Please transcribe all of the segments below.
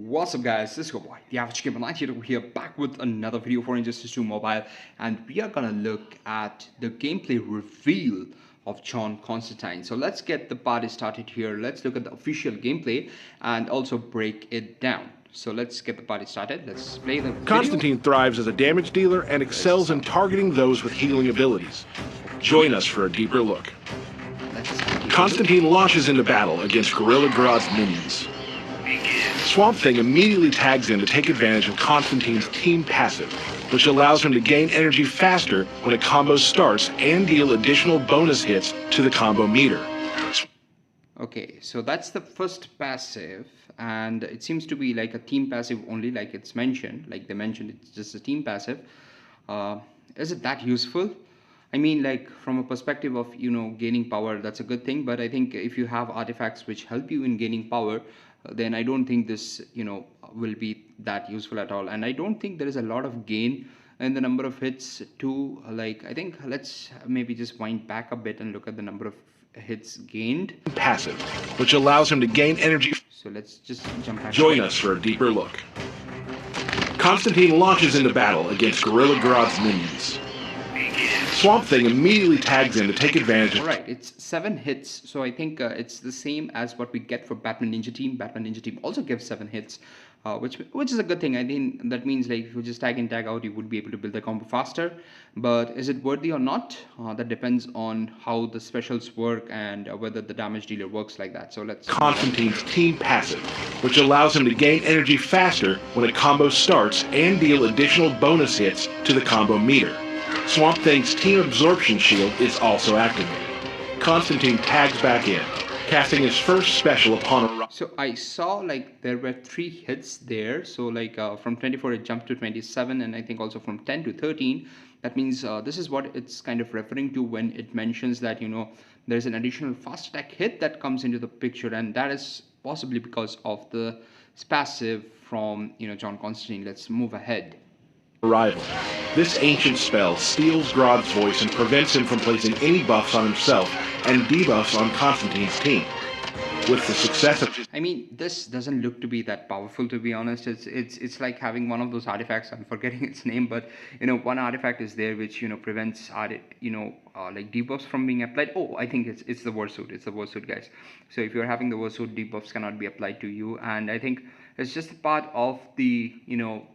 What's up guys, this is your boy, the Average Gamer 98 over here, back with another video for Injustice 2 Mobile, and we are gonna look at the gameplay reveal of John Constantine. So let's get the party started here. Let's look at the official gameplay and also break it down. So let's get the party started. Let's play the video. Constantine thrives as a damage dealer and excels in targeting those with healing abilities. Join us for a deeper look. Constantine launches into battle against Gorilla Grodd's minions. Swamp Thing immediately tags in to take advantage of Constantine's team passive, which allows him to gain energy faster when a combo starts and deal additional bonus hits to the combo meter. Okay, so that's the first passive, and it seems to be like a team passive only, like it's mentioned, like they mentioned it's just a team passive. Is it that useful? I mean, like from a perspective of, gaining power, that's a good thing, but I think if you have artifacts which help you in gaining power, then I don't think this, will be that useful at all. And I don't think there is a lot of gain in the number of hits too. Like, I think let's maybe just wind back a bit and look at the number of hits gained. Passive, which allows him to gain energy. So let's just jump back. Join us for a deeper look. Constantine launches into battle against Gorilla Grodd's minions. Swamp Thing immediately tags in to take advantage of... Alright, it's 7 hits, so I think it's the same as what we get for Batman Ninja Team. Batman Ninja Team also gives 7 hits, which is a good thing. I think that means like if you just tag in, tag out, you would be able to build the combo faster. But is it worthy or not? That depends on how the specials work and whether the damage dealer works like that. So let's... Constantine's team passive, which allows him to gain energy faster when a combo starts and deal additional bonus hits to the combo meter. Swamp Thing's team absorption shield is also activated. Constantine tags back in, casting his first special upon a... So I saw like there were 3 hits there. So like from 24 it jumped to 27, and I think also from 10 to 13. That means this is what it's kind of referring to when it mentions that, there's an additional fast attack hit that comes into the picture, and that is possibly because of the passive from, John Constantine. Let's move ahead. Arrival. This ancient spell steals Grodd's voice and prevents him from placing any buffs on himself and debuffs on Constantine's team. With the success of his... I mean, this doesn't look to be that powerful, to be honest. It's like having one of those artifacts. I'm forgetting its name, but one artifact is there which prevents like debuffs from being applied. Oh, I think it's the Warsuit. It's the Warsuit, guys. So if you're having the Warsuit, debuffs cannot be applied to you, and I think it's just part of the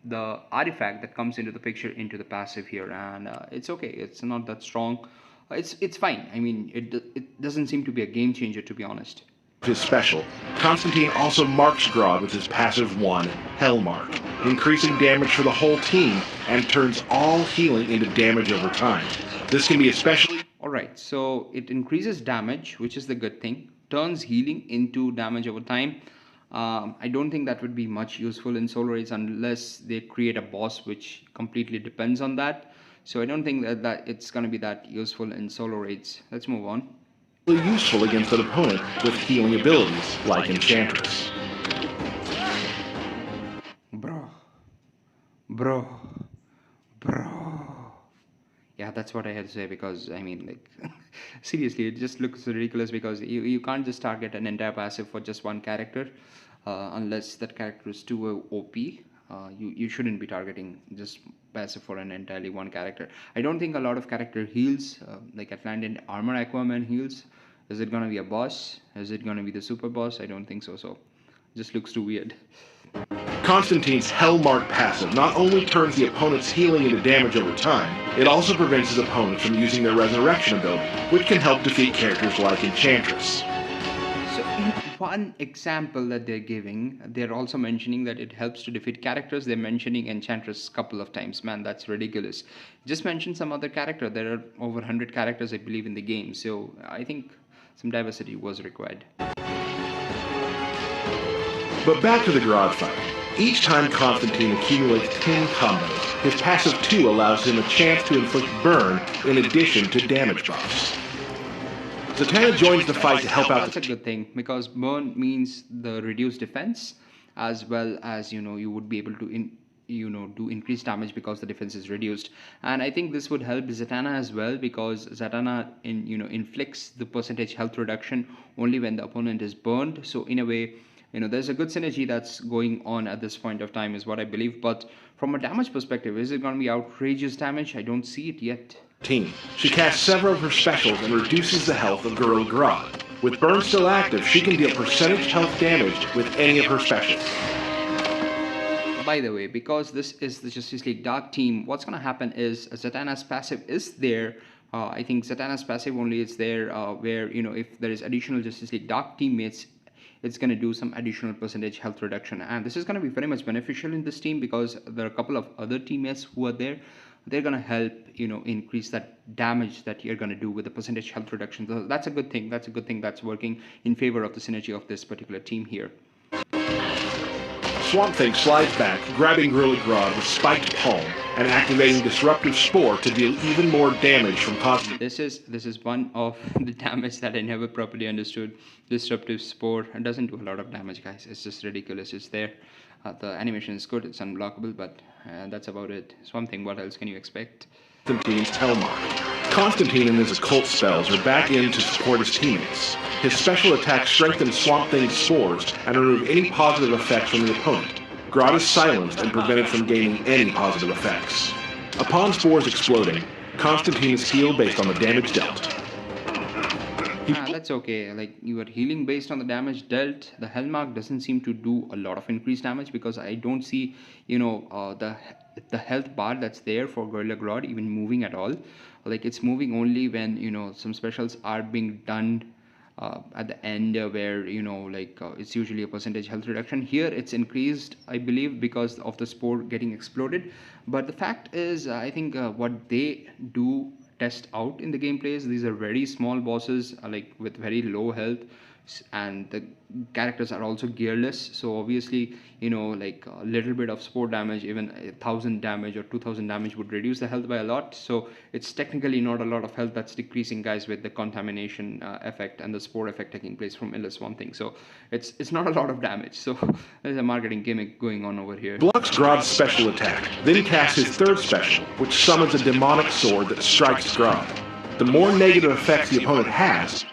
the artifact that comes into the picture into the passive here, and it's okay. It's not that strong. It's fine. I mean, it doesn't seem to be a game changer, to be honest. His special, Constantine also marks Grodd with his passive 1, Hell Mark, increasing damage for the whole team and turns all healing into damage over time. This can be especially... Alright, so it increases damage, which is the good thing, turns healing into damage over time. I don't think that would be much useful in Solar Raids unless they create a boss which completely depends on that. So I don't think that it's going to be that useful in Solar Raids. Let's move on. Useful against an opponent with healing abilities like Enchantress. Bro. Yeah, that's what I had to say, because I mean, like, seriously, it just looks ridiculous because you can't just target an entire passive for just one character unless that character is too OP. You shouldn't be targeting just passive for an entirely one character. I don't think a lot of character heals, like Atlantean Armor Aquaman heals. Is it gonna be a boss? Is it gonna be the super boss? I don't think so. So, it just looks too weird. Constantine's Hellmark passive not only turns the opponent's healing into damage over time, it also prevents his opponent from using their resurrection ability, which can help defeat characters like Enchantress. So in one example that they're giving, they're also mentioning that it helps to defeat characters. They're mentioning Enchantress a couple of times. Man, that's ridiculous. Just mention some other character. There are over 100 characters, I believe, in the game. So I think some diversity was required. But back to the Grodd fight. Each time Constantine accumulates 10 combos, his passive 2 allows him a chance to inflict burn in addition to damage buffs. Zatanna joins the fight to help out. That's a good thing, because burn means the reduced defense, as well as you would be able to do increased damage because the defense is reduced. And I think this would help Zatanna as well, because Zatanna inflicts the percentage health reduction only when the opponent is burned. So in a way, there's a good synergy that's going on at this point of time, is what I believe. But from a damage perspective, is it going to be outrageous damage? I don't see it yet. Team. She casts several of her specials and reduces the health of Gorilla Grodd. With Burn still active, she can deal percentage health damage with any of her specials. By the way, because this is the Justice League Dark team, what's going to happen is Zatanna's passive is there. I think Zatanna's passive only is there where, if there is additional Justice League Dark teammates, it's going to do some additional percentage health reduction. And this is going to be very much beneficial in this team because there are a couple of other teammates who are there. They're going to help, increase that damage that you're going to do with the percentage health reduction. So that's a good thing. That's a good thing that's working in favor of the synergy of this particular team here. Swamp Thing slides back, grabbing Gorilla Grodd with spiked palm and activating Disruptive Spore to deal even more damage from Cosmic. This is one of the damage that I never properly understood. Disruptive Spore doesn't do a lot of damage, guys. It's just ridiculous. It's there. The animation is good. It's unblockable, but that's about it. Swamp Thing, what else can you expect? Constantine's Hellmark. Constantine and his occult spells are back in to support his teammates. His special attacks strengthen Swamp Thing's spores and remove any positive effects from the opponent. Grodd is silenced and prevented from gaining any positive effects. Upon spores exploding, Constantine is healed based on the damage dealt. That's okay. Like, you are healing based on the damage dealt. The Hellmark doesn't seem to do a lot of increased damage because I don't see, the health bar that's there for Gorilla Grodd even moving at all. Like, it's moving only when, some specials are being done at the end where, it's usually a percentage health reduction. Here, it's increased, I believe, because of the spore getting exploded. But the fact is, I think what they do test out in the gameplays, these are very small bosses like with very low health, and the characters are also gearless, so obviously a little bit of spore damage, even 1,000 damage or 2,000 damage would reduce the health by a lot. So it's technically not a lot of health that's decreasing, guys, with the contamination effect and the spore effect taking place from Illustrated Swamp Thing. So it's not a lot of damage. So there's a marketing gimmick going on over here. Blocks Grodd's special attack, then casts his third special, which summons a demonic sword that strikes Grodd. The more negative effects the opponent has,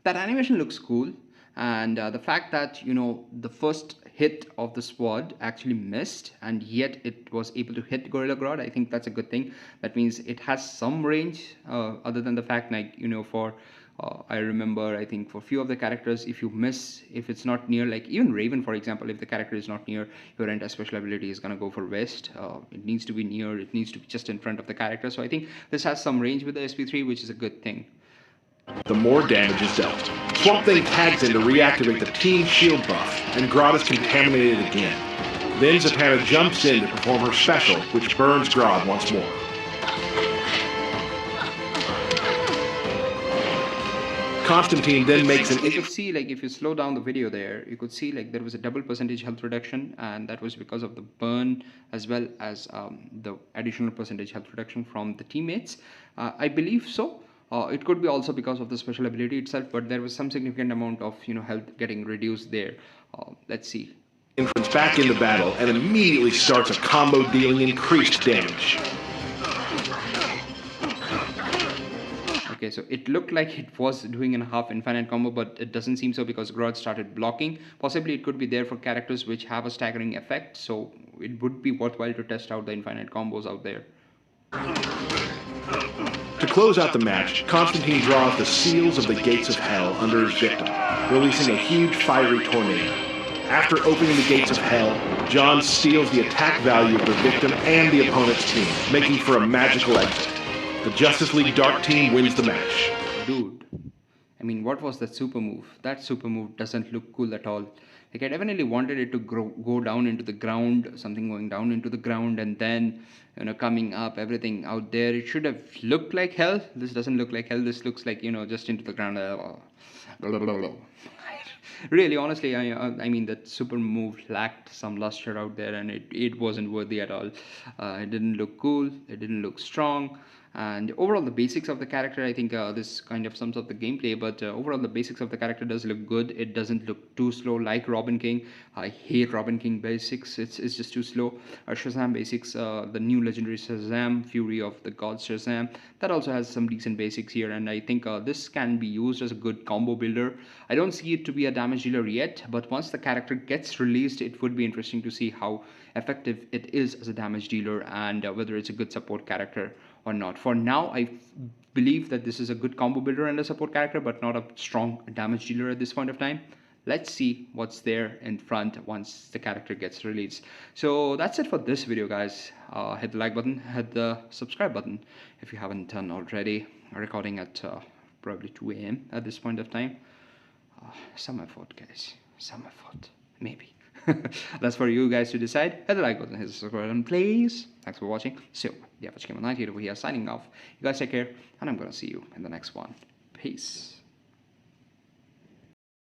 that animation looks cool, and the fact that the first hit of the sword actually missed and yet it was able to hit Gorilla Grodd, I think that's a good thing. That means it has some range, other than the fact, for I remember, I think for few of the characters, if you miss, if it's not near, like even Raven, for example, if the character is not near, your entire special ability is going to go for waste. It needs to be near, it needs to be just in front of the character. So I think this has some range with the SP3, which is a good thing. The more damage is dealt. Swamp Thing tags in to reactivate the team shield buff, and Grodd is contaminated again. Then Zatanna jumps in to perform her special, which burns Grodd once more. Constantine then makes an... You could see, if you slow down the video there, you could see, there was a double percentage health reduction, and that was because of the burn as well as the additional percentage health reduction from the teammates. I believe so. It could be also because of the special ability itself, but there was some significant amount of health getting reduced there. Let's see. Entrance back into battle and immediately starts a combo dealing increased damage. Okay, so it looked like it was doing a half infinite combo, but it doesn't seem so because Grodd started blocking. Possibly it could be there for characters which have a staggering effect, so it would be worthwhile to test out the infinite combos out there. To close out the match, Constantine draws the seals of the gates of hell under his victim, releasing a huge fiery tornado. After opening the gates of hell, John steals the attack value of the victim and the opponent's team, making for a magical exit. The Justice League Dark team wins the match. Dude, I mean, what was that super move? That super move doesn't look cool at all. I definitely wanted it to go down into the ground, something going down into the ground, and then coming up, everything out there. It should have looked like hell. This doesn't look like hell. This looks like just into the ground. Really, honestly, I mean, that super move lacked some luster out there, and it wasn't worthy at all. It didn't look cool. It didn't look strong. And overall the basics of the character, I think this kind of sums up the gameplay, but overall the basics of the character does look good. It doesn't look too slow like Robin King. I hate Robin King basics. It's just too slow. Shazam basics, the new legendary Shazam, Fury of the Gods Shazam, that also has some decent basics here, and I think this can be used as a good combo builder. I don't see it to be a damage dealer yet, but once the character gets released, it would be interesting to see how effective it is as a damage dealer, and whether it's a good support character or not. For now, I believe that this is a good combo builder and a support character, but not a strong damage dealer at this point of time. Let's see what's there in front once the character gets released. So that's it for this video, guys. Hit the like button, hit the subscribe button if you haven't done already. I'm recording at probably 2 a.m. at this point of time. Some effort, guys, some effort, maybe. That's for you guys to decide. Hit the like button, hit the subscribe button, please. Thanks for watching. So, the average gamer 90 over here signing off. You guys take care, and I'm gonna see you in the next one. Peace.